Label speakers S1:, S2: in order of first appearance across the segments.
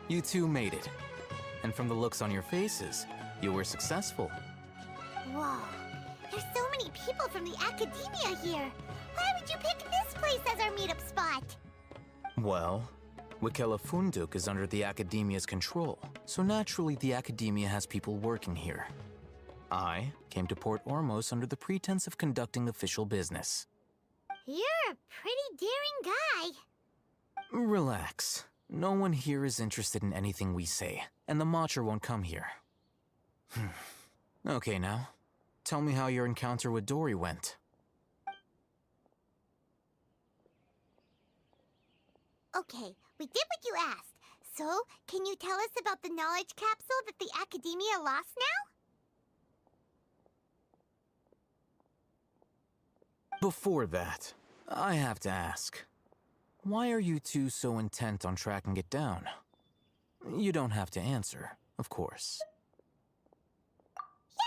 S1: You two made it. And from the looks on your faces, you were successful.
S2: Whoa, there's so many people from the academia here. Why would you pick this place as our meetup spot?
S1: Well, Wikela Funduk is under the academia's control, so naturally the academia has people working here. I came to Port Ormos under the pretense of conducting official business.
S2: You're a pretty daring guy.
S1: Relax. No one here is interested in anything we say, and the Matcher won't come here. Okay now, tell me how your encounter with Dory went.
S2: Okay, we did what you asked. So, can you tell us about the knowledge capsule that the academia lost now?
S1: Before that, I have to ask. Why are you two so intent on tracking it down? You don't have to answer, of course.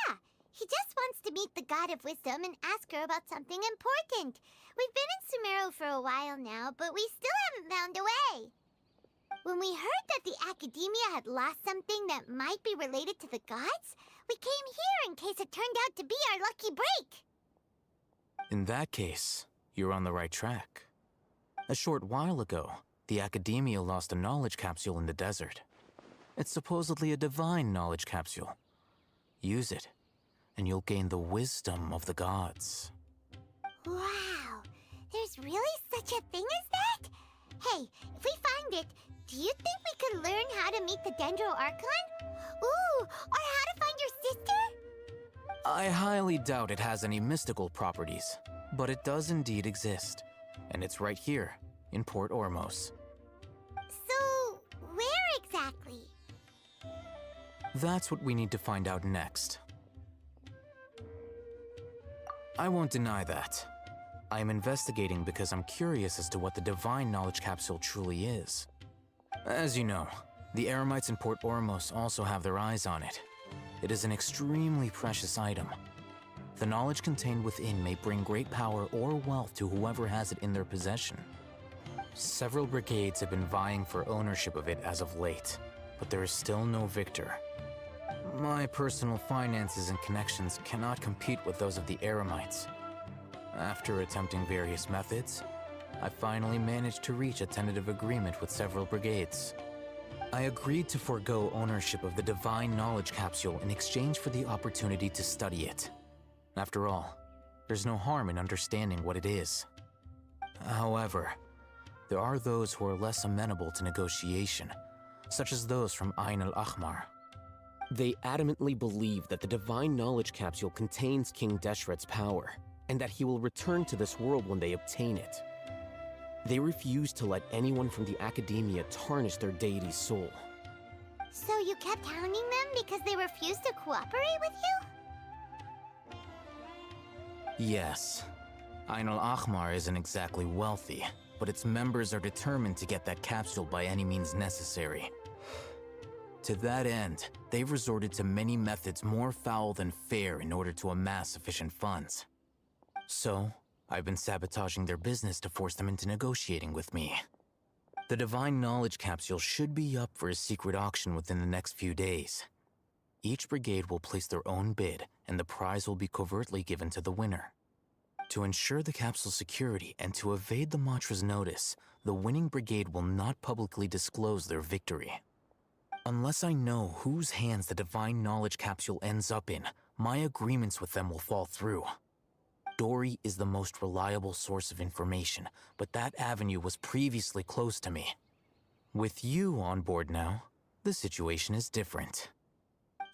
S2: Yeah, he just wants to meet the God of Wisdom and ask her about something important. We've been in Sumeru for a while now, but we still haven't found a way. When we heard that the academia had lost something that might be related to the gods, we came here in case it turned out to be our lucky break.
S1: In that case, you're on the right track. A short while ago, the academia lost a knowledge capsule in the desert. It's supposedly a divine knowledge capsule. Use it, and you'll gain the wisdom of the gods.
S2: Wow, there's really such a thing as that? Hey, if we find it, do you think we could learn how to meet the Dendro Archon? Ooh, or how to find your sister?
S1: I highly doubt it has any mystical properties, but it does indeed exist. And it's right here, in Port Ormos.
S2: So, where exactly?
S1: That's what we need to find out next. I won't deny that. I am investigating because I'm curious as to what the divine knowledge capsule truly is. As you know, the Eremites in Port Ormos also have their eyes on it. It is an extremely precious item. The knowledge contained within may bring great power or wealth to whoever has it in their possession. Several brigades have been vying for ownership of it as of late, but there is still no victor. My personal finances and connections cannot compete with those of the Eremites. After attempting various methods, I finally managed to reach a tentative agreement with several brigades. I agreed to forego ownership of the divine knowledge capsule in exchange for the opportunity to study it. After all, there's no harm in understanding what it is. However, there are those who are less amenable to negotiation, such as those from Ain al-Ahmar.
S3: They adamantly believe that the divine knowledge capsule contains King Deshret's power, and that he will return to this world when they obtain it. They refuse to let anyone from the academia tarnish their deity's soul.
S2: So you kept hounding them because they refused to cooperate with you?
S1: Yes. Ain al-Ahmar isn't exactly wealthy, but its members are determined to get that capsule by any means necessary. To that end, they've resorted to many methods more foul than fair in order to amass sufficient funds. So, I've been sabotaging their business to force them into negotiating with me. The divine knowledge capsule should be up for a secret auction within the next few days. Each brigade will place their own bid, and the prize will be covertly given to the winner. To ensure the capsule's security and to evade the Matra's notice, the winning brigade will not publicly disclose their victory. Unless I know whose hands the divine knowledge capsule ends up in, my agreements with them will fall through. Dory is the most reliable source of information, but that avenue was previously closed to me. With you on board now, the situation is different.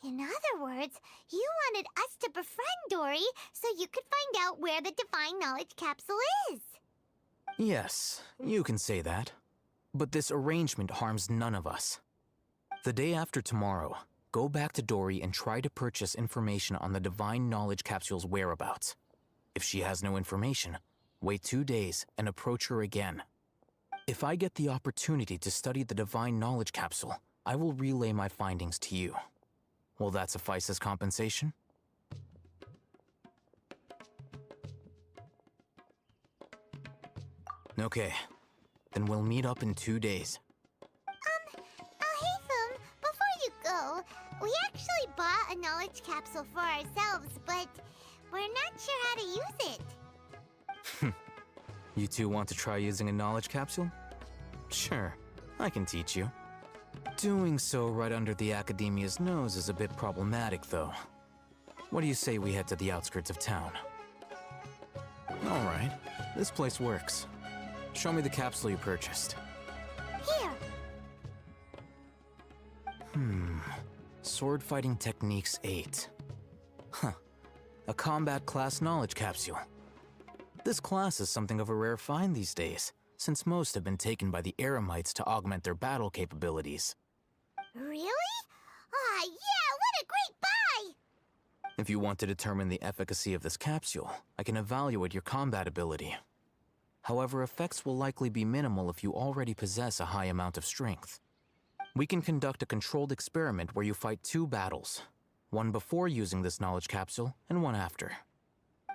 S2: In other words, you wanted us to befriend Dory so you could find out where the divine knowledge capsule is.
S1: Yes, you can say that. But this arrangement harms none of us. The day after tomorrow, go back to Dory and try to purchase information on the divine knowledge capsule's whereabouts. If she has no information, wait 2 days and approach her again. If I get the opportunity to study the divine knowledge capsule, I will relay my findings to you. Will that suffice as compensation? Okay, then we'll meet up in 2 days.
S2: know, we actually bought a knowledge capsule for ourselves, but we're not sure how to use it.
S1: You two want to try using a knowledge capsule? Sure, I can teach you. Doing so right under the Academia's nose is a bit problematic, though. What do you say we head to the outskirts of town? Alright, this place works. Show me the capsule you purchased.
S2: Here.
S1: Sword Fighting Techniques 8. Huh. A combat class knowledge capsule. This class is something of a rare find these days, since most have been taken by the Eremites to augment their battle capabilities.
S2: Really? Aw, yeah, what a great buy!
S1: If you want to determine the efficacy of this capsule, I can evaluate your combat ability. However, effects will likely be minimal if you already possess a high amount of strength. We can conduct a controlled experiment where you fight 2 battles, one before using this knowledge capsule and one after.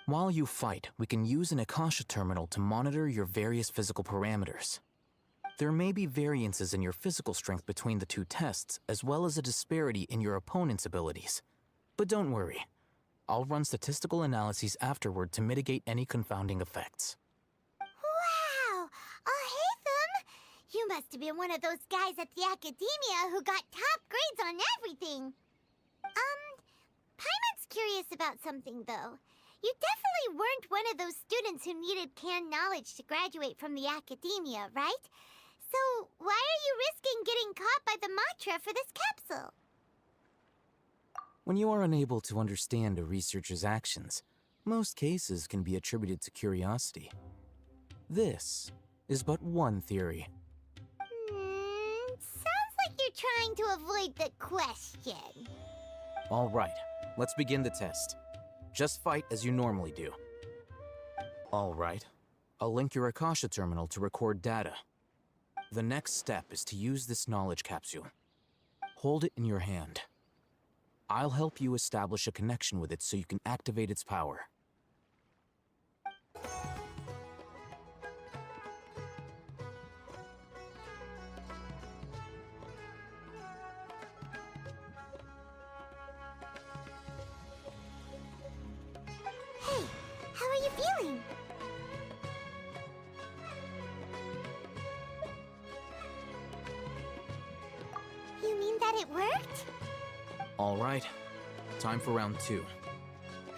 S1: While you fight, we can use an Akasha terminal to monitor your various physical parameters. There may be variances in your physical strength between the 2 tests, as well as a disparity in your opponent's abilities. But don't worry, I'll run statistical analyses afterward to mitigate any confounding effects.
S2: Wow! Haytham! You must have been one of those guys at the Academia who got top grades on everything. Paimon's curious about something, though. You definitely weren't one of those students who needed canned knowledge to graduate from the Academia, right? So why are you risking getting caught by the Matra for this capsule?
S1: When you are unable to understand a researcher's actions, most cases can be attributed to curiosity. This is but one theory.
S2: Sounds like you're trying to avoid the question.
S1: All right, let's begin the test. Just fight as you normally do. All right, I'll link your Akasha terminal to record data. The next step is to use this knowledge capsule. Hold it in your hand. I'll help you establish a connection with it so you can activate its power.
S2: Hey, how are you feeling? You mean that it worked?
S1: All right, time for round 2.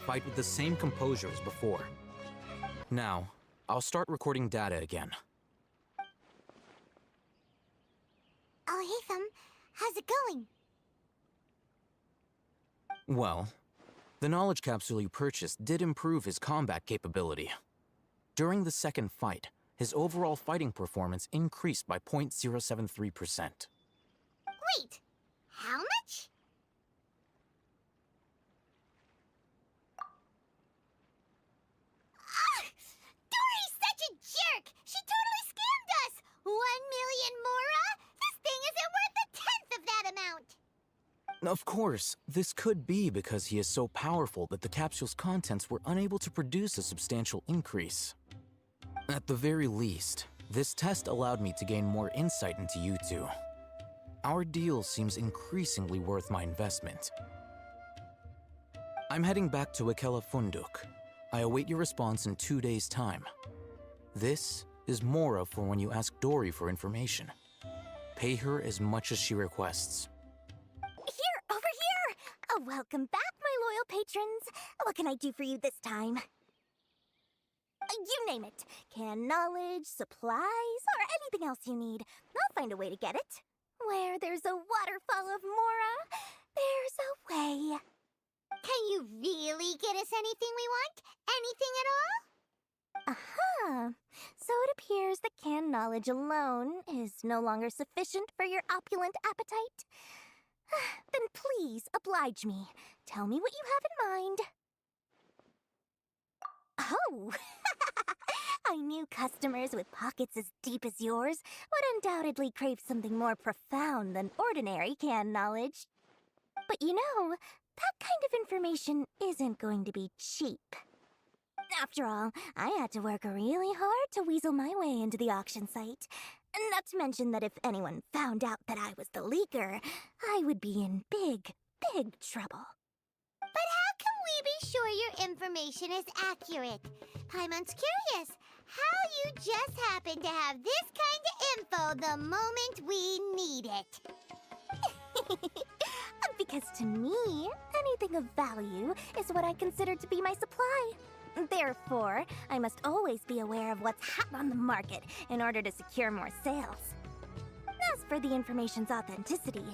S1: Fight with the same composure as before. Now, I'll start recording data again.
S2: Haytham, how's it going?
S1: Well, the knowledge capsule you purchased did improve his combat capability. During the second fight, his overall fighting performance increased by 0.073%.
S2: Wait, how much? Dory's such a jerk! She totally scammed us! 1 million mora? This thing isn't worth a tenth of that amount!
S1: Of course, this could be because he is so powerful that the capsule's contents were unable to produce a substantial increase. At the very least, this test allowed me to gain more insight into you two. Our deal seems increasingly worth my investment. I'm heading back to Ikela Funduk. I await your response in 2 days' time. This is Mora for when you ask Dory for information. Pay her as much as she requests.
S2: Here, over here! Welcome back, my loyal patrons. What can I do for you this time? You name it. Canned knowledge, supplies, or anything else you need. I'll find a way to get it. Where there's a waterfall of Mora, there's a way. Can you really get us anything we want? Anything at all? Aha! So it appears that canned knowledge alone is no longer sufficient for your opulent appetite. Then please oblige me. Tell me what you have in mind. Oh! I knew customers with pockets as deep as yours would undoubtedly crave something more profound than ordinary canned knowledge. But you know, that kind of information isn't going to be cheap. After all, I had to work really hard to weasel my way into the auction site.
S4: Not to mention that if anyone found out that I was the leaker, I would be in big, big trouble.
S2: But how can we be sure your information is accurate? Paimon's curious how you just happen to have this kind of info the moment we need it.
S4: Because to me, anything of value is what I consider to be my supply. Therefore, I must always be aware of what's hot on the market in order to secure more sales. As for the information's authenticity,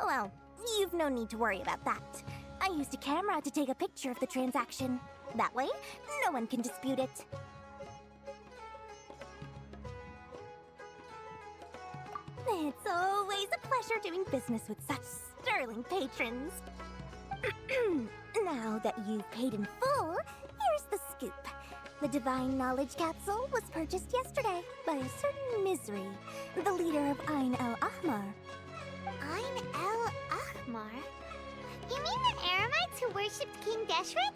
S4: well, you've no need to worry about that. I used a camera to take a picture of the transaction. That way, no one can dispute it. It's always a pleasure doing business with such sterling patrons. Now that you've paid in full, here's the scoop. The Divine Knowledge Capsule was purchased yesterday by a certain Misery, the leader of Ain el-Ahmar.
S2: Ain el-Ahmar? You mean the Eremites who worshipped King Deshret?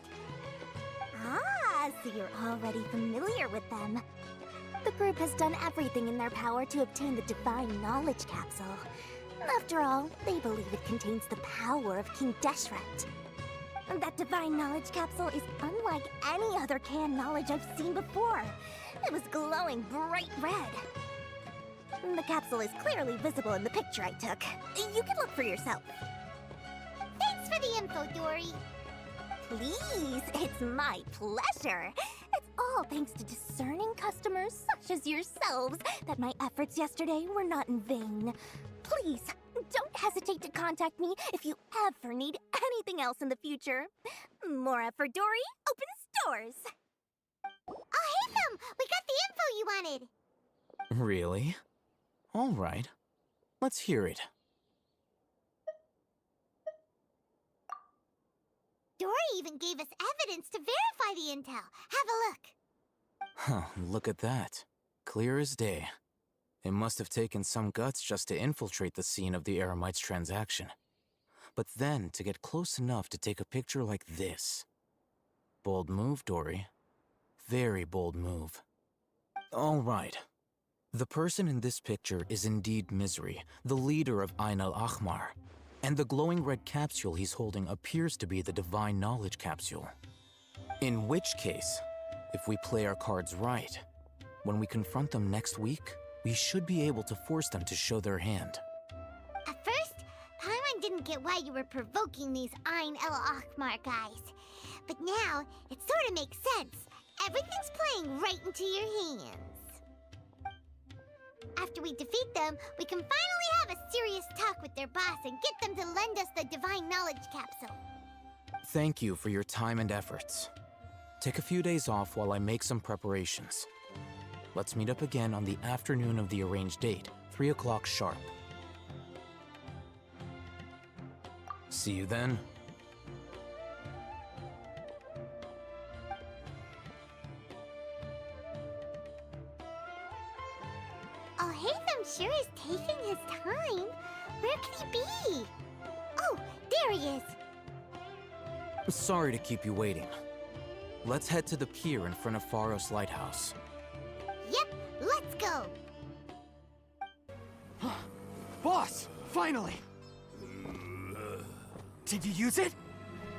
S4: Ah, so you're already familiar with them. The group has done everything in their power to obtain the Divine Knowledge Capsule. After all, they believe it contains the power of King Deshret. That Divine Knowledge Capsule is unlike any other canned knowledge I've seen before. It was glowing bright red. The capsule is clearly visible in the picture I took. You can look for yourself.
S2: Thanks for the info, Dory.
S4: Please, it's my pleasure. It's all thanks to discerning customers such as yourselves that my efforts yesterday were not in vain. Please, don't hesitate to contact me if you ever need anything else in the future. More effort, Dory, opens doors.
S2: Oh, hey, Thumb! We got the info you wanted!
S1: Really? All right. Let's hear it.
S2: Dory even gave us evidence to verify the intel. Have a look.
S1: Huh, look at that. Clear as day. It must have taken some guts just to infiltrate the scene of the Eremites' transaction. But then to get close enough to take a picture like this. Bold move, Dory. Very bold move. All right. The person in this picture is indeed Misery, the leader of Ain el-Ahmar. And the glowing red capsule he's holding appears to be the Divine Knowledge Capsule. In which case, if we play our cards right, when we confront them next week, we should be able to force them to show their hand.
S2: At first, Paimon didn't get why you were provoking these Ain el-Ahmar guys. But now, it sort of makes sense. Everything's playing right into your hands. After we defeat them, we can finally have a serious talk with their boss and get them to lend us the Divine Knowledge Capsule.
S1: Thank you for your time and efforts. Take a few days off while I make some preparations. Let's meet up again on the afternoon of the arranged date, 3 o'clock sharp. See you then.
S2: Oh, Haytham sure is taking his time. Where could he be? Oh, there he is.
S1: Sorry to keep you waiting. Let's head to the pier in front of Pharos Lighthouse.
S2: Yep, let's go.
S5: Boss! Finally! Did you use it?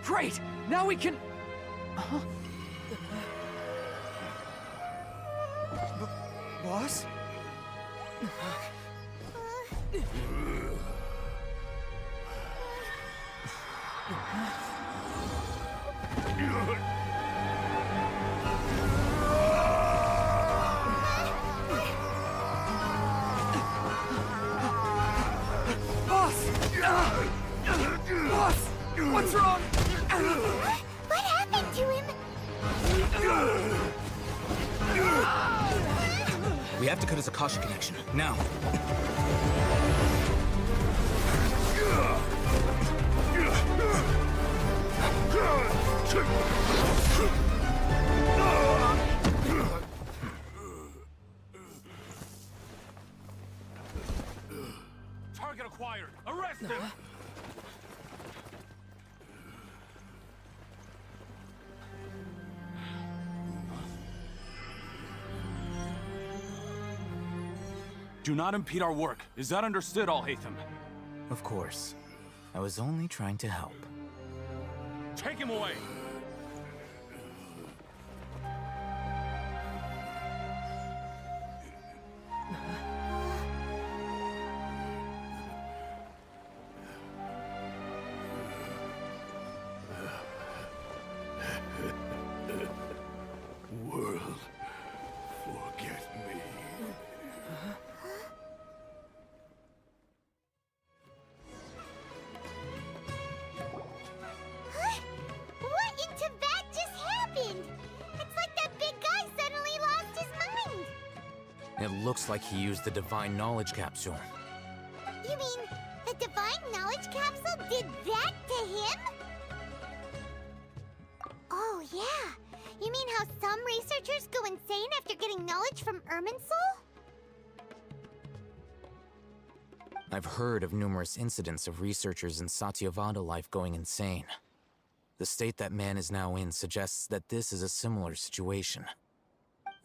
S5: Great! Now we can... Boss? Boss! What's wrong?
S2: What happened to him?
S1: We have to cut his Akasha connection, now.
S6: Target acquired. Arrest him! Do not impede our work. Is that understood, Al-Haytham?
S1: Of course. I was only trying to help.
S6: Take him away!
S7: World, forget me.
S2: What in Tibet just happened? It's like that big guy suddenly lost his mind.
S1: It looks like he used the divine knowledge capsule.
S2: You mean the divine knowledge capsule did that to him? Oh, yeah. You mean how some researchers go insane after getting knowledge from Irminsul?
S1: I've heard of numerous incidents of researchers in Satyavada life going insane. The state that man is now in suggests that this is a similar situation.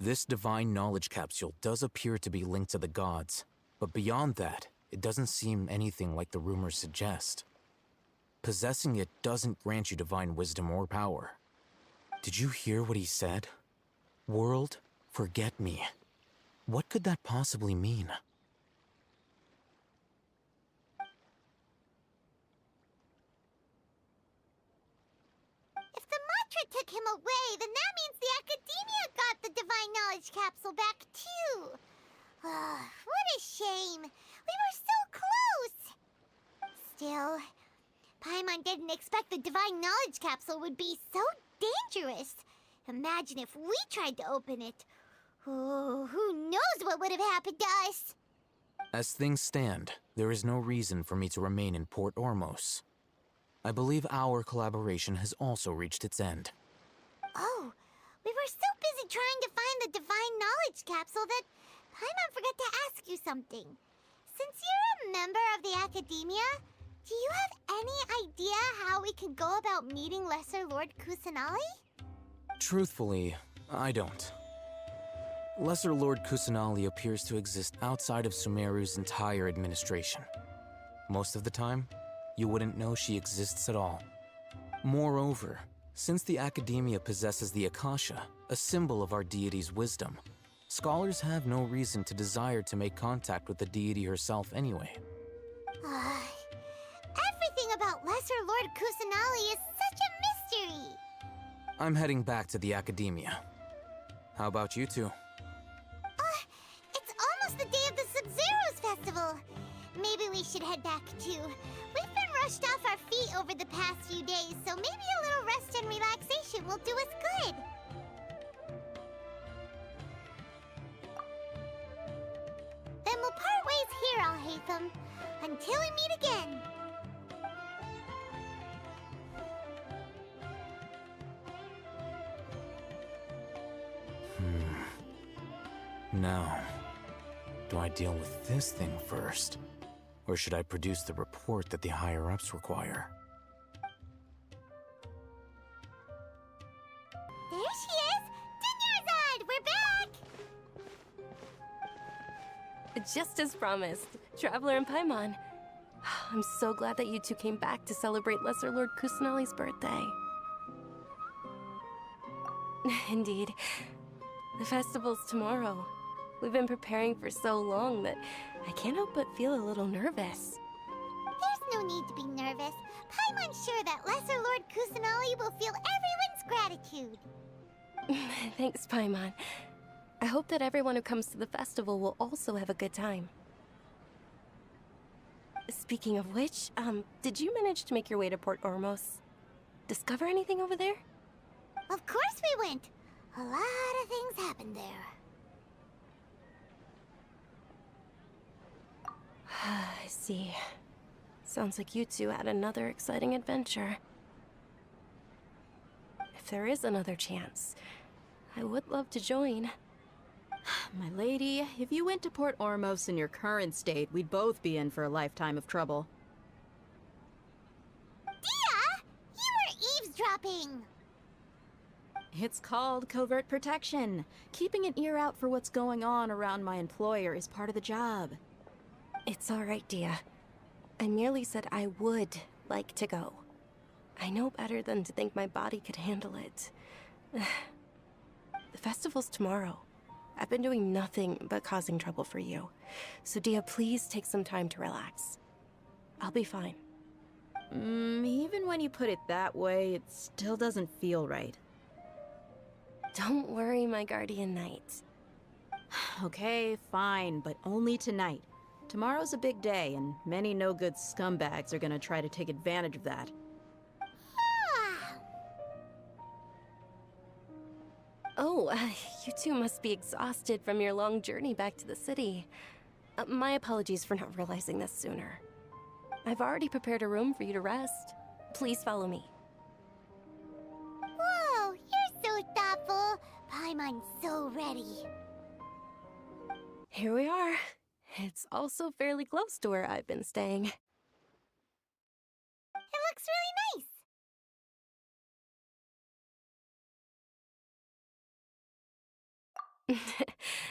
S1: This divine knowledge capsule does appear to be linked to the gods, but beyond that, it doesn't seem anything like the rumors suggest. Possessing it doesn't grant you divine wisdom or power. Did you hear what he said? World, forget me. What could that possibly mean?
S2: If the mantra took him away, then that means the Academia got the divine knowledge capsule back too. What a shame. We were so close. Still, Paimon didn't expect the divine knowledge capsule would be so dangerous. Imagine if we tried to open it. Oh, who knows what would have happened to us?
S1: As things stand, there is no reason for me to remain in Port Ormos. I believe our collaboration has also reached its end.
S2: Oh, we were so busy trying to find the divine knowledge capsule that Paimon forgot to ask you something. Since you're a member of the Academia, do you have any idea how we can go about meeting Lesser Lord Kusanali?
S1: Truthfully, I don't. Lesser Lord Kusanali appears to exist outside of Sumeru's entire administration. Most of the time, you wouldn't know she exists at all. Moreover, since the Academia possesses the Akasha, a symbol of our deity's wisdom, scholars have no reason to desire to make contact with the deity herself anyway.
S2: Everything about Lesser Lord Kusanali is such a mystery!
S1: I'm heading back to the Academia. How about you two?
S2: It's almost the day of the Sabzeruz festival. Maybe we should head back too. We've been rushed off our feet over the past few days, so maybe a little rest and relaxation will do us good. Then we'll part ways here, Al-Haytham, until we meet again.
S1: Now, do I deal with this thing first? Or should I produce the report that the higher-ups require?
S2: There she is! Dinyarzad! We're back!
S8: Just as promised, Traveler and Paimon. I'm so glad that you two came back to celebrate Lesser Lord Kusanali's birthday. Indeed. The festival's tomorrow. We've been preparing for so long that I can't help but feel a little nervous.
S2: There's no need to be nervous. Paimon's sure that Lesser Lord Kusanali will feel everyone's gratitude.
S8: Thanks, Paimon. I hope that everyone who comes to the festival will also have a good time. Speaking of which, did you manage to make your way to Port Ormos? Discover anything over there?
S2: Of course we went. A lot of things happened there.
S8: I see. Sounds like you two had another exciting adventure. If there is another chance, I would love to join.
S9: My lady, if you went to Port Ormos in your current state, we'd both be in for a lifetime of trouble.
S2: Dia! You were eavesdropping!
S9: It's called covert protection. Keeping an ear out for what's going on around my employer is part of the job.
S8: It's all right, Dia. I merely said I would like to go. I know better than to think my body could handle it. The festival's tomorrow. I've been doing nothing but causing trouble for you. So Dia, please take some time to relax. I'll be fine.
S9: Even when you put it that way, it still doesn't feel right.
S8: Don't worry, my guardian knight.
S9: Okay, fine, but only tonight. Tomorrow's a big day, and many no-good scumbags are gonna try to take advantage of that.
S8: Oh, you two must be exhausted from your long journey back to the city. My apologies for not realizing this sooner. I've already prepared a room for you to rest. Please follow me.
S2: Whoa, you're so thoughtful. Paimon's so ready.
S8: Here we are. It's also fairly close to where I've been staying.
S2: It looks really nice.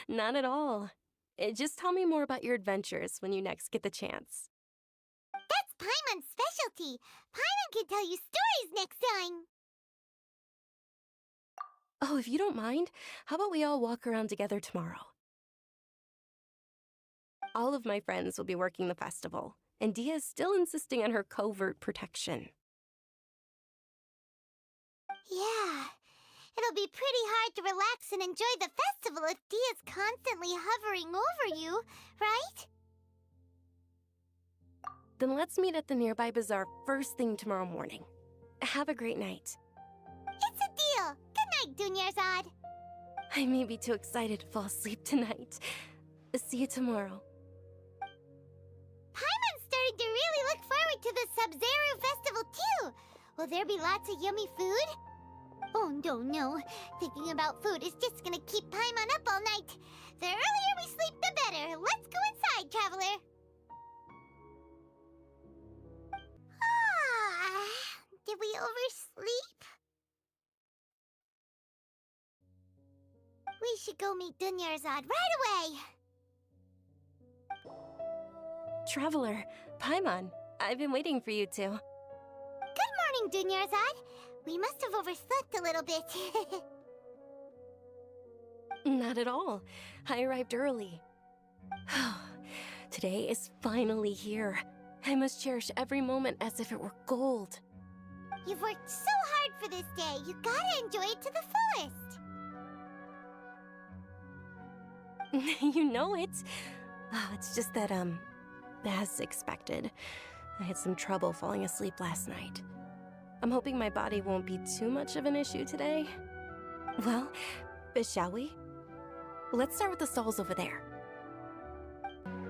S8: Not at all. Just tell me more about your adventures when you next get the chance.
S2: That's Paimon's specialty. Paimon can tell you stories next time.
S8: Oh, if you don't mind, how about we all walk around together tomorrow? All of my friends will be working the festival, and Dia is still insisting on her covert protection.
S2: Yeah. It'll be pretty hard to relax and enjoy the festival if Dia's constantly hovering over you, right?
S8: Then let's meet at the nearby bazaar first thing tomorrow morning. Have a great night.
S2: It's a deal. Good night, Dunyarzad.
S8: I may be too excited to fall asleep tonight. See you tomorrow.
S2: Paimon's starting to really look forward to the Sabzeruz festival too. Will there be lots of yummy food? Oh, no. Thinking about food is just gonna keep Paimon up all night. The earlier we sleep, the better. Let's go inside, traveler. Did we oversleep? We should go meet Dunyarzad right away.
S8: Traveler, Paimon, I've been waiting for you two.
S2: Good morning, Dunyarzad. We must have overslept a little bit.
S8: Not at all. I arrived early. Today is finally here. I must cherish every moment as if it were gold.
S2: You've worked so hard for this day. You gotta enjoy it to the fullest.
S8: You know it. Oh, it's just that, as expected, I had some trouble falling asleep last night. I'm hoping my body won't be too much of an issue today. Well, shall we? Let's start with the stalls over there.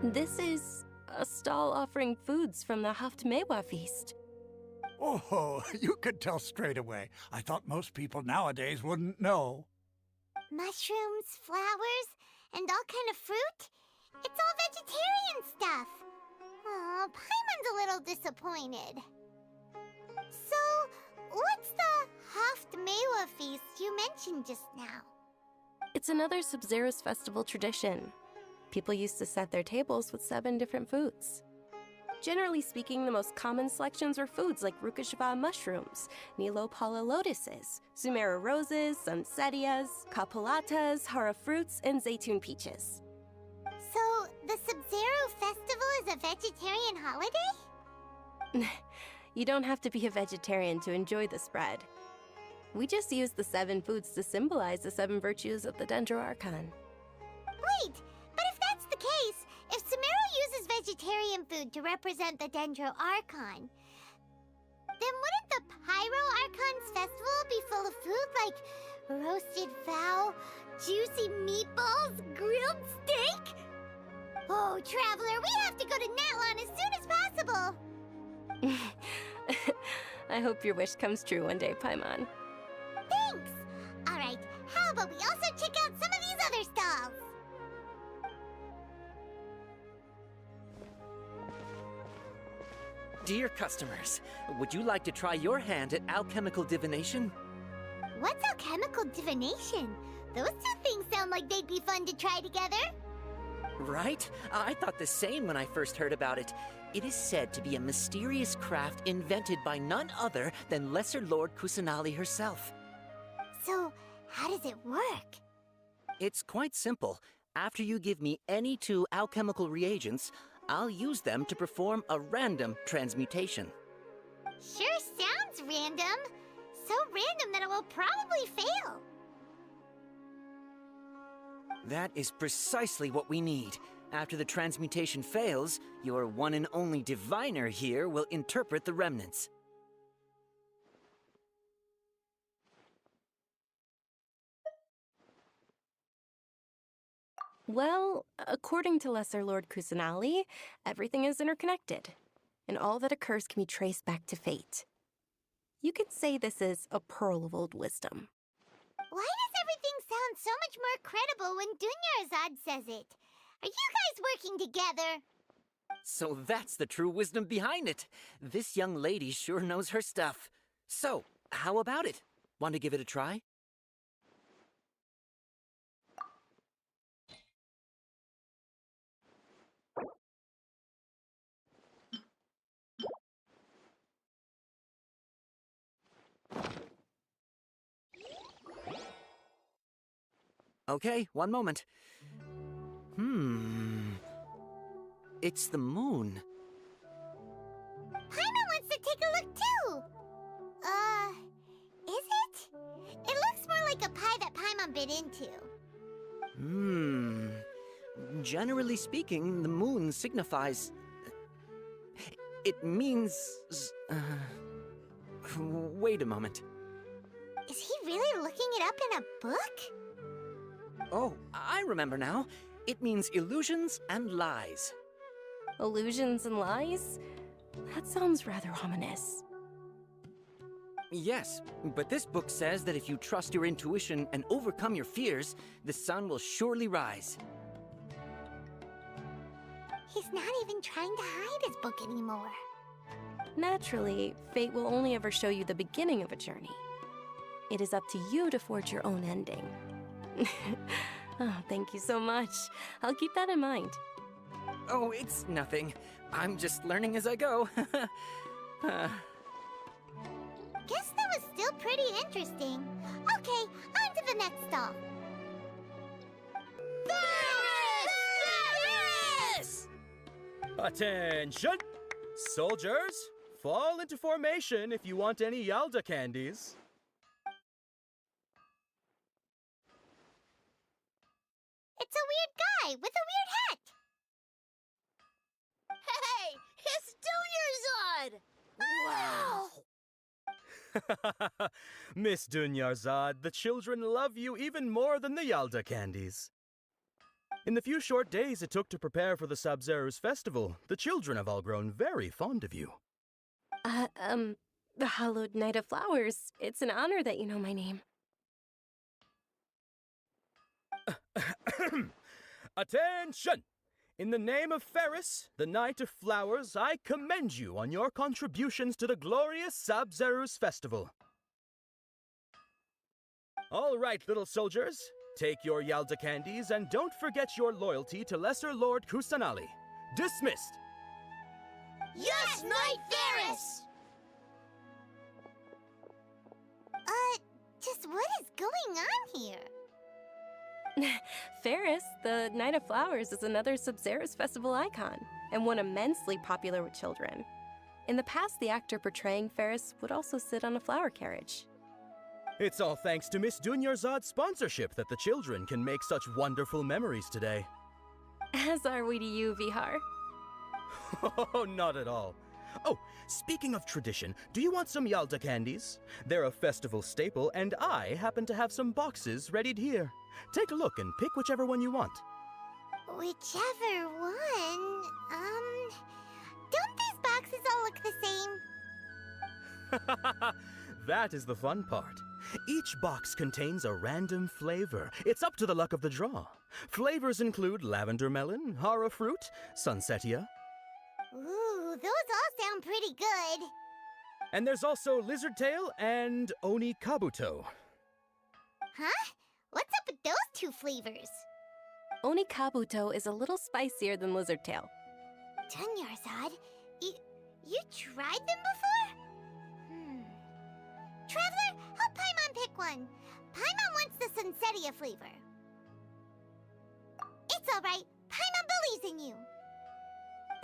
S8: This is a stall offering foods from the Haftmewa feast.
S7: Oh, you could tell straight away. I thought most people nowadays wouldn't know.
S2: Mushrooms, flowers, and all kind of fruit? It's all vegetarian stuff. Aw, Paimon's a little disappointed. So, what's the Haftmewa feast you mentioned just now?
S8: It's another Sabzeruz festival tradition. People used to set their tables with 7 different foods. Generally speaking, the most common selections were foods like Rukashva mushrooms, Nilopala lotuses, Sumera roses, Sunsettias, Kapulatas, Hara fruits, and Zaytun peaches.
S2: So, the Sabzeruz festival is a vegetarian holiday?
S8: You don't have to be a vegetarian to enjoy the spread. We just use the 7 foods to symbolize the 7 virtues of the Dendro Archon.
S2: Wait, but if that's the case, if Sumera uses vegetarian food to represent the Dendro Archon, then wouldn't the Pyro Archon's festival be full of food like roasted fowl, juicy meatballs, grilled steak? Oh, Traveler, we have to go to Natlan as soon as possible!
S8: I hope your wish comes true one day, Paimon.
S2: Thanks! Alright, how about we also check out some of these other stalls?
S10: Dear customers, would you like to try your hand at alchemical divination?
S2: What's alchemical divination? Those two things sound like they'd be fun to try together.
S10: Right? I thought the same when I first heard about it. It is said to be a mysterious craft invented by none other than Lesser Lord Kusanali herself.
S2: So, how does it work?
S10: It's quite simple. After you give me any 2 alchemical reagents, I'll use them to perform a random transmutation.
S2: Sure sounds random. So random that it will probably fail.
S10: That is precisely what we need. After the transmutation fails, your one and only diviner here will interpret the remnants.
S8: Well, according to Lesser Lord Kusanali, everything is interconnected, and all that occurs can be traced back to fate. You could say this is a pearl of old wisdom.
S2: Why does everything sound so much more credible when Dunyarzad says it? Are you guys working together?
S10: So that's the true wisdom behind it. This young lady sure knows her stuff. So, how about it? Want to give it a try? Okay, one moment. It's the moon.
S2: Paimon wants to take a look too! Is it? It looks more like a pie that Paimon bit into.
S10: Generally speaking, the moon signifies... It means... Wait a moment.
S2: Is he really looking it up in a book?
S10: Oh, I remember now. It means illusions and lies.
S8: Illusions and lies? That sounds rather ominous.
S10: Yes, but this book says that if you trust your intuition and overcome your fears, the sun will surely rise.
S2: He's not even trying to hide his book anymore.
S8: Naturally, fate will only ever show you the beginning of a journey. It is up to you to forge your own ending. Oh, thank you so much. I'll keep that in mind.
S10: Oh, it's nothing. I'm just learning as I go.
S2: Guess that was still pretty interesting. Okay, on to the next stop. Ferris!
S11: Attention! Soldiers, fall into formation if you want any Yalda candies.
S2: It's a weird guy with a weird hat. Hey, it's Dunyarzad! Wow!
S11: Miss Dunyarzad, the children love you even more than the Yalda candies. In the few short days it took to prepare for the Sabzeruz festival, the children have all grown very fond of you.
S8: The Hallowed Night of Flowers. It's an honor that you know my name.
S11: Attention! In the name of Ferris, the Knight of Flowers, I commend you on your contributions to the glorious Sabzeruz festival. All right, little soldiers, take your Yalda candies and don't forget your loyalty to Lesser Lord Kusanali. Dismissed!
S2: Yes, Knight Ferris! Just what is going on here?
S8: Ferris, the Night of Flowers, is another Sabzeruz festival icon, and one immensely popular with children. In the past, the actor portraying Ferris would also sit on a flower carriage.
S11: It's all thanks to Miss Dunyarzad's sponsorship that the children can make such wonderful memories today.
S8: As are we to you, Vihar.
S11: Oh, not at all. Oh, speaking of tradition, do you want some Yalda candies? They're a festival staple, and I happen to have some boxes readied here. Take a look and pick whichever one you want.
S2: Whichever one? Don't these boxes all look the same?
S11: That is the fun part. Each box contains a random flavor. It's up to the luck of the draw. Flavors include lavender melon, hara fruit, sunsetia.
S2: Ooh, those all sound pretty good.
S11: And there's also lizard tail and oni kabuto.
S2: Huh? What's up with those two flavors?
S8: Onikabuto is a little spicier than lizard tail.
S2: Dunyarzad, you tried them before? Traveler, help Paimon pick one. Paimon wants the Sunsettia flavor. It's alright. Paimon believes in you.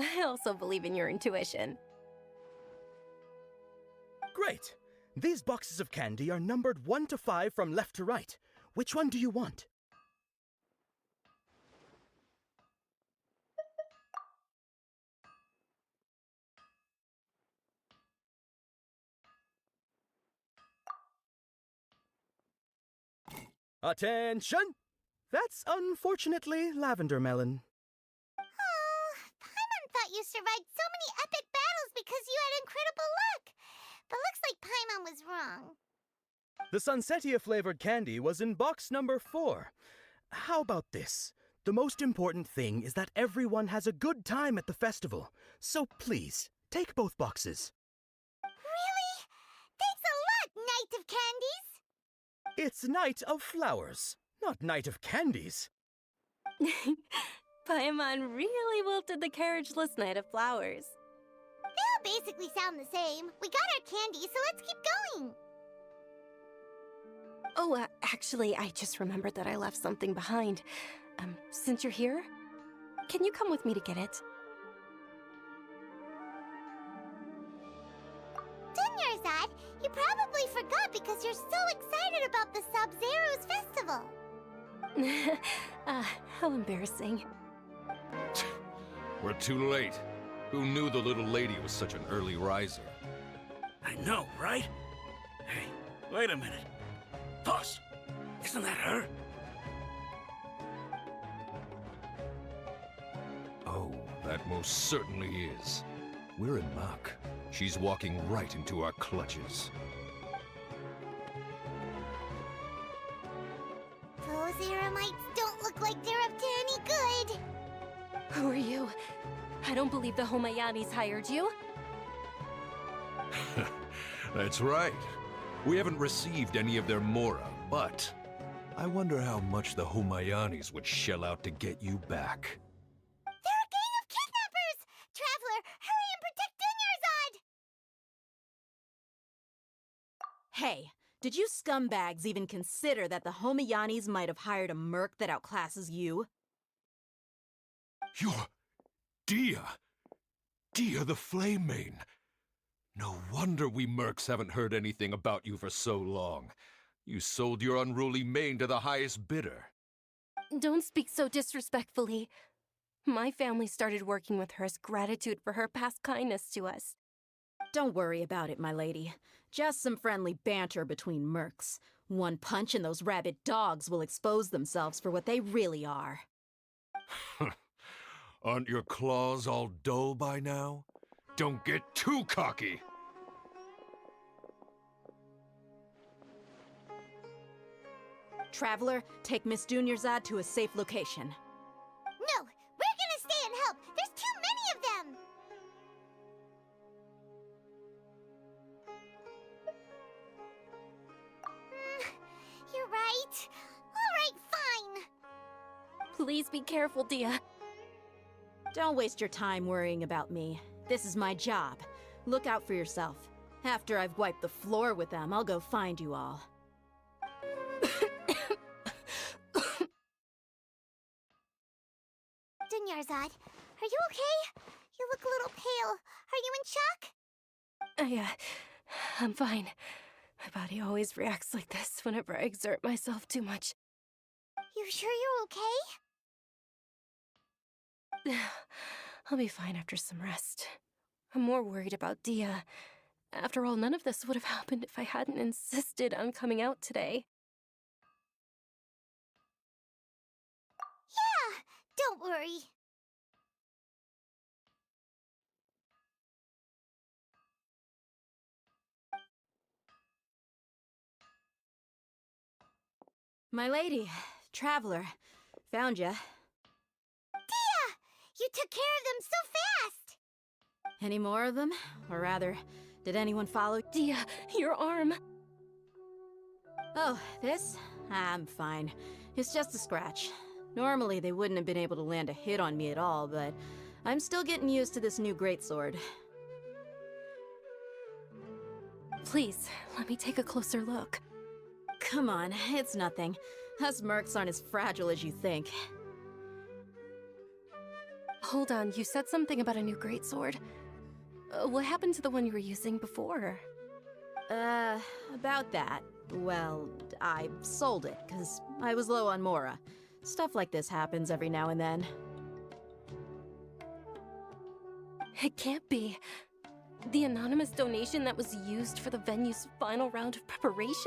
S8: I also believe in your intuition.
S11: Great! These boxes of candy are numbered 1 to 5 from left to right. Which one do you want? Attention! That's unfortunately lavender melon.
S2: Oh, Paimon thought you survived so many epic battles because you had incredible luck. But looks like Paimon was wrong.
S11: The Sunsettia flavored candy was in box number 4. How about this? The most important thing is that everyone has a good time at the festival. So please, take both boxes.
S2: Really? Thanks a lot, Knight of Candies!
S11: It's Night of Flowers, not Night of Candies.
S8: Paimon really wilted the carriageless Knight of Flowers.
S2: They all basically sound the same. We got our candy, so let's keep going.
S8: Oh, actually, I just remembered that I left something behind. Since you're here, can you come with me to get it?
S2: Dunyarzad, you probably forgot because you're so excited about the Sabzeruz festival.
S8: How embarrassing.
S6: We're too late. Who knew the little lady was such an early riser?
S12: I know, right? Hey, wait a minute. Boss, isn't that her?
S6: Oh, that most certainly is. We're in Mach. She's walking right into our clutches.
S2: Those Eremites don't look like they're up to any good.
S8: Who are you? I don't believe the Homayanis hired you.
S6: That's right. We haven't received any of their mora, but I wonder how much the Homayanis would shell out to get you back.
S2: They're a gang of kidnappers! Traveler, hurry and protect Dunyarzad!
S9: Hey, did you scumbags even consider that the Homayanis might have hired a merc that outclasses you?
S6: You're Dia! Dia the Flame Mane! No wonder we mercs haven't heard anything about you for so long. You sold your unruly mane to the highest bidder.
S8: Don't speak so disrespectfully. My family started working with her as gratitude for her past kindness to us.
S9: Don't worry about it, my lady. Just some friendly banter between mercs. One punch and those rabid dogs will expose themselves for what they really are.
S6: Aren't your claws all dull by now? Don't get too cocky!
S9: Traveler, take Miss Dunyarzad to a safe location.
S2: No, we're gonna stay and help. There's too many of them. You're right. All right, fine.
S8: Please be careful, Dia.
S9: Don't waste your time worrying about me. This is my job. Look out for yourself. After I've wiped the floor with them, I'll go find you all.
S2: Dunyarzad, are you okay? You look a little pale. Are you in shock?
S8: I'm fine. My body always reacts like this whenever I exert myself too much.
S2: You sure you're okay?
S8: I'll be fine after some rest. I'm more worried about Dia. After all, none of this would have happened if I hadn't insisted on coming out today.
S2: Yeah, don't worry.
S9: My lady, Traveler, found ya.
S2: Dia! You took care of them so fast!
S9: Any more of them? Or rather, did anyone follow?
S8: Dia, your arm!
S9: Oh, this? I'm fine. It's just a scratch. Normally, they wouldn't have been able to land a hit on me at all, but I'm still getting used to this new greatsword.
S8: Please, let me take a closer look.
S9: Come on, it's nothing. Us mercs aren't as fragile as you think.
S8: Hold on, you said something about a new greatsword. What happened to the one you were using before?
S9: About that. Well, I sold it, because I was low on Mora. Stuff like this happens every now and then.
S8: It can't be. The anonymous donation that was used for the venue's final round of preparations?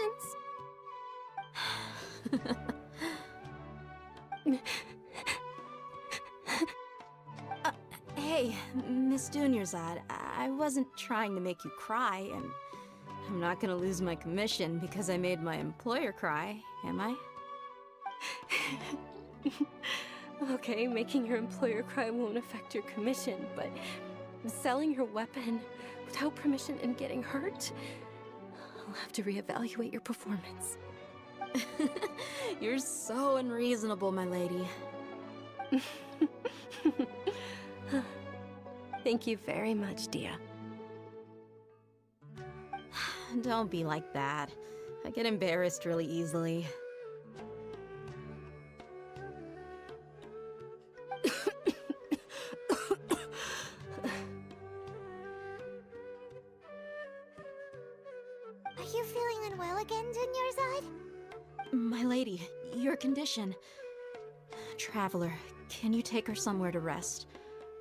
S9: Hey, Miss Dunyarzad, I wasn't trying to make you cry, and I'm not gonna lose my commission because I made my employer cry, am I?
S8: Okay, making your employer cry won't affect your commission, but selling your weapon without permission and getting hurt? I'll have to reevaluate your performance.
S9: You're so unreasonable, my lady.
S8: Thank you very much, Dia.
S9: Don't be like that. I get embarrassed really easily.
S2: Are you feeling unwell again, Dunyarzad?
S9: My lady, your condition. Traveler, can you take her somewhere to rest?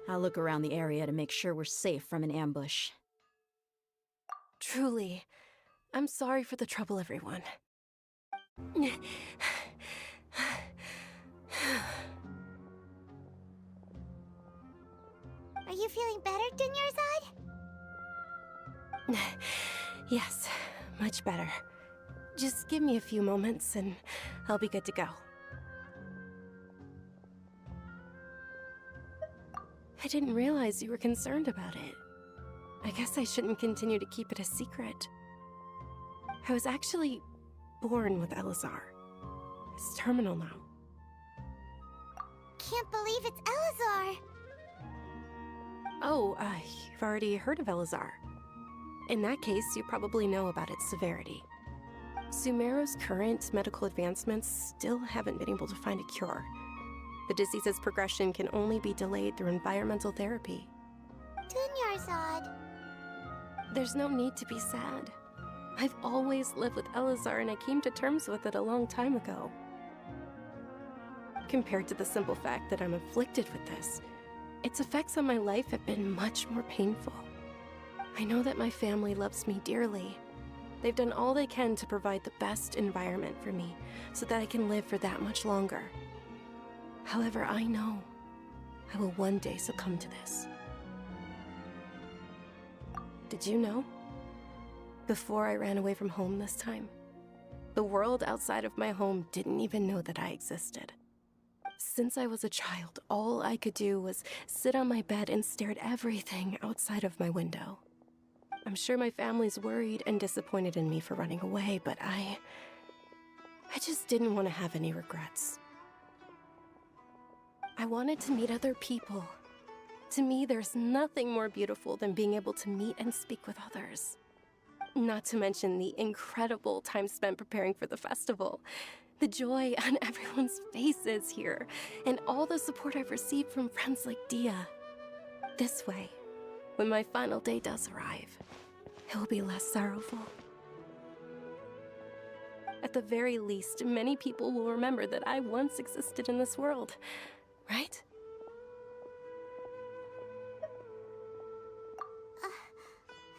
S9: I'll look around the area to make sure we're safe from an ambush.
S8: Truly, I'm sorry for the trouble, everyone.
S2: Are you feeling better, Dunyarzad?
S8: Yes, much better. Just give me a few moments and I'll be good to go. I didn't realize you were concerned about it. I guess I shouldn't continue to keep it a secret. I was actually born with Elazar. It's terminal now.
S2: Can't believe it's Elazar!
S8: Oh, you've already heard of Elazar. In that case, you probably know about its severity. Sumeru's current medical advancements still haven't been able to find a cure. The disease's progression can only be delayed through environmental therapy.
S2: Dunyarzad.
S8: There's no need to be sad. I've always lived with Elazar and I came to terms with it a long time ago. Compared to the simple fact that I'm afflicted with this, its effects on my life have been much more painful. I know that my family loves me dearly. They've done all they can to provide the best environment for me so that I can live for that much longer. However, I know I will one day succumb to this. Did you know? Before I ran away from home this time, the world outside of my home didn't even know that I existed. Since I was a child, all I could do was sit on my bed and stare at everything outside of my window. I'm sure my family's worried and disappointed in me for running away, but I just didn't want to have any regrets. I wanted to meet other people. To me, there's nothing more beautiful than being able to meet and speak with others. Not to mention the incredible time spent preparing for the festival, the joy on everyone's faces here, and all the support I've received from friends like Dia. This way, when my final day does arrive, it will be less sorrowful. At the very least, many people will remember that I once existed in this world, right?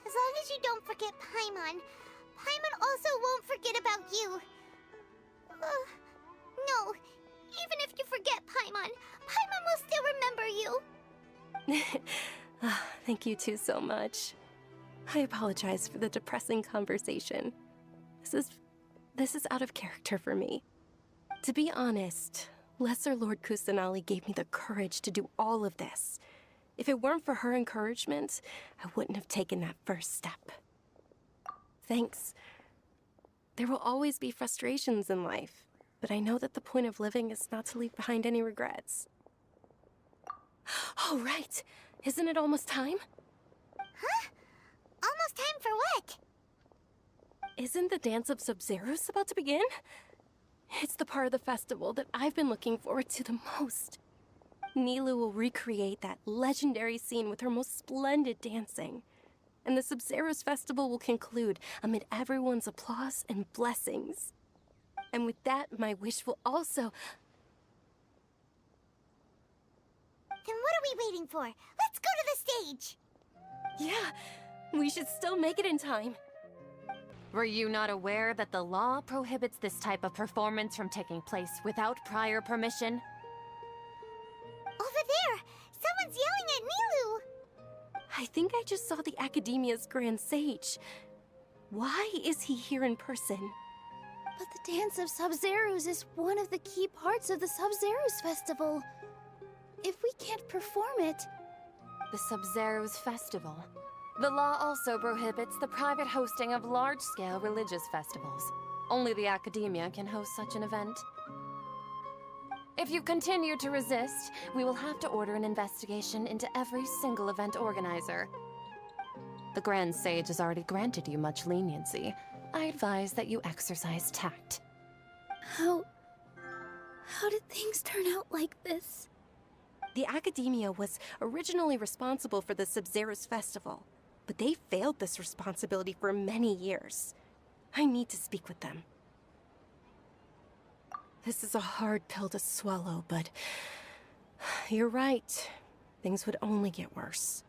S2: As long as you don't forget Paimon, Paimon also won't forget about you. No, even if you forget Paimon, Paimon will still remember you.
S8: Thank you two so much. I apologize for the depressing conversation. This is out of character for me. To be honest, Lesser Lord Kusanali gave me the courage to do all of this. If it weren't for her encouragement, I wouldn't have taken that first step. Thanks. There will always be frustrations in life, but I know that the point of living is not to leave behind any regrets. Oh, right. Isn't it almost time?
S2: Huh? Almost time for what?
S8: Isn't the dance of Sabzeruz about to begin? It's the part of the festival that I've been looking forward to the most. Nilou will recreate that legendary scene with her most splendid dancing. And the Sabzeruz festival will conclude amid everyone's applause and blessings. And with that, my wish will also...
S2: Then what are we waiting for? Let's go to the stage!
S8: Yeah, we should still make it in time.
S13: Were you not aware that the law prohibits this type of performance from taking place without prior permission?
S2: Over there! Someone's yelling at Nilou!
S8: I think I just saw the Academia's Grand Sage. Why is he here in person?
S4: But the dance of Sabzeruz is one of the key parts of the Sabzeruz festival. If we can't perform it...
S13: The Sabzeruz festival. The law also prohibits the private hosting of large-scale religious festivals. Only the Academia can host such an event. If you continue to resist, we will have to order an investigation into every single event organizer. The Grand Sage has already granted you much leniency. I advise that you exercise tact.
S4: How did things turn out like this?
S8: The Academia was originally responsible for the Sabzeruz festival, but they failed this responsibility for many years. I need to speak with them. This is a hard pill to swallow, but you're right. Things would only get worse.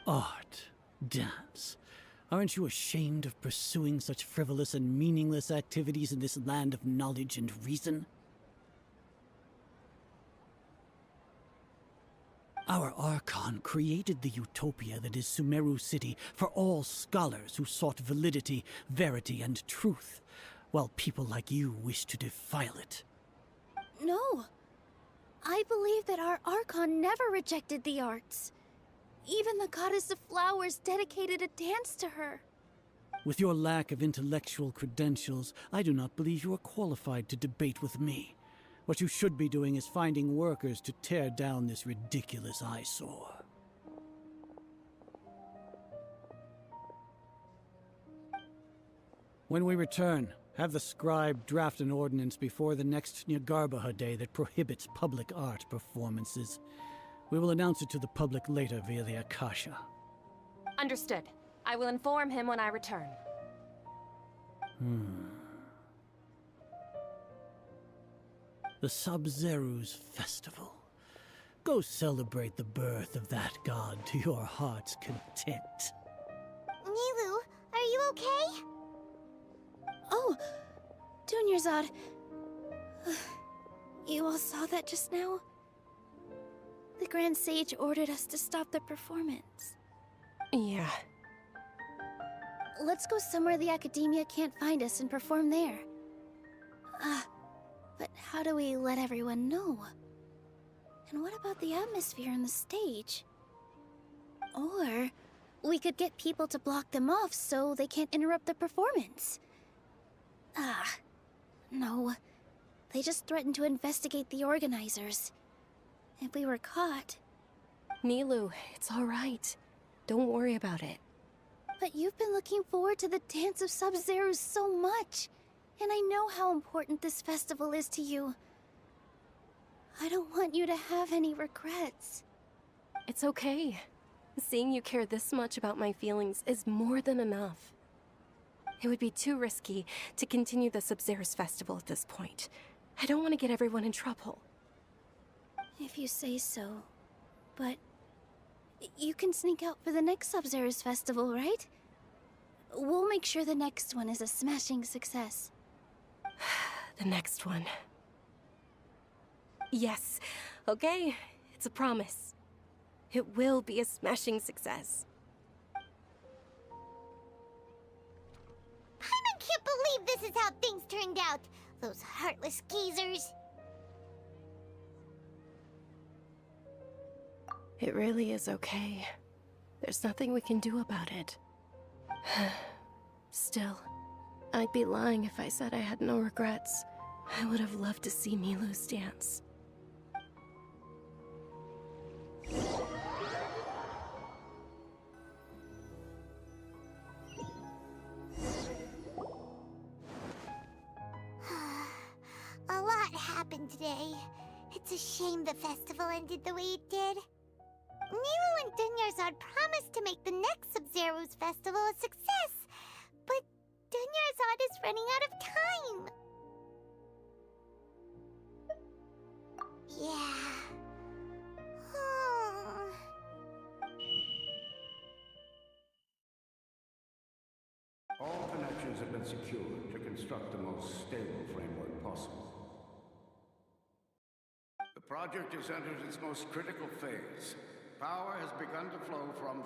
S14: Art, dance. Aren't you ashamed of pursuing such frivolous and meaningless activities in this land of knowledge and reason? Our Archon created the utopia that is Sumeru City for all scholars who sought validity, verity, and truth, while people like you wish to defile it.
S4: No. I believe that our Archon never rejected the arts. Even the goddess of flowers dedicated a dance to her.
S14: With your lack of intellectual credentials, I do not believe you are qualified to debate with me. What you should be doing is finding workers to tear down this ridiculous eyesore. When we return, have the scribe draft an ordinance before the next Nyargarbaha Day that prohibits public art performances. We will announce it to the public later via the Akasha.
S13: Understood. I will inform him when I return.
S14: The Sabzeruz Festival. Go celebrate the birth of that god to your heart's content.
S2: Nilou, are you okay?
S4: Oh, Dunyarzad. You all saw that just now? The Grand Sage ordered us to stop the performance.
S8: Yeah.
S4: Let's go somewhere the Academia can't find us and perform there. But how do we let everyone know? And what about the atmosphere on the stage? Or we could get people to block them off so they can't interrupt the performance. No. They just threatened to investigate the organizers. If we were caught...
S8: Nilou, it's all right. Don't worry about it.
S4: But you've been looking forward to the dance of Sabzeruz so much. And I know how important this festival is to you. I don't want you to have any regrets.
S8: It's okay. Seeing you care this much about my feelings is more than enough. It would be too risky to continue the Sabzeruz festival at this point. I don't want to get everyone in trouble.
S4: If you say so. But you can sneak out for the next Sabzeruz festival, right? We'll make sure the next one is a smashing success.
S8: The next one. Yes. Okay. It's a promise. It will be a smashing success.
S2: Paimon can't believe this is how things turned out. Those heartless geezers.
S8: It really is okay. There's nothing we can do about it. Still, I'd be lying if I said I had no regrets. I would have loved to see Milu's dance.
S2: A lot happened today. It's a shame the festival ended the way it did. Milu and Dunyarzad promised to make the next Sabzeruz festival a success, but Dunyarzad is running out of time. Yeah.
S15: All connections have been secured to construct the most stable framework possible. The project has entered its most critical phase. Power has begun to flow from...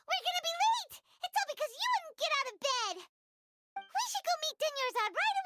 S2: We're gonna be late! It's all because you wouldn't get out of bed! We should go meet Dunyarzad right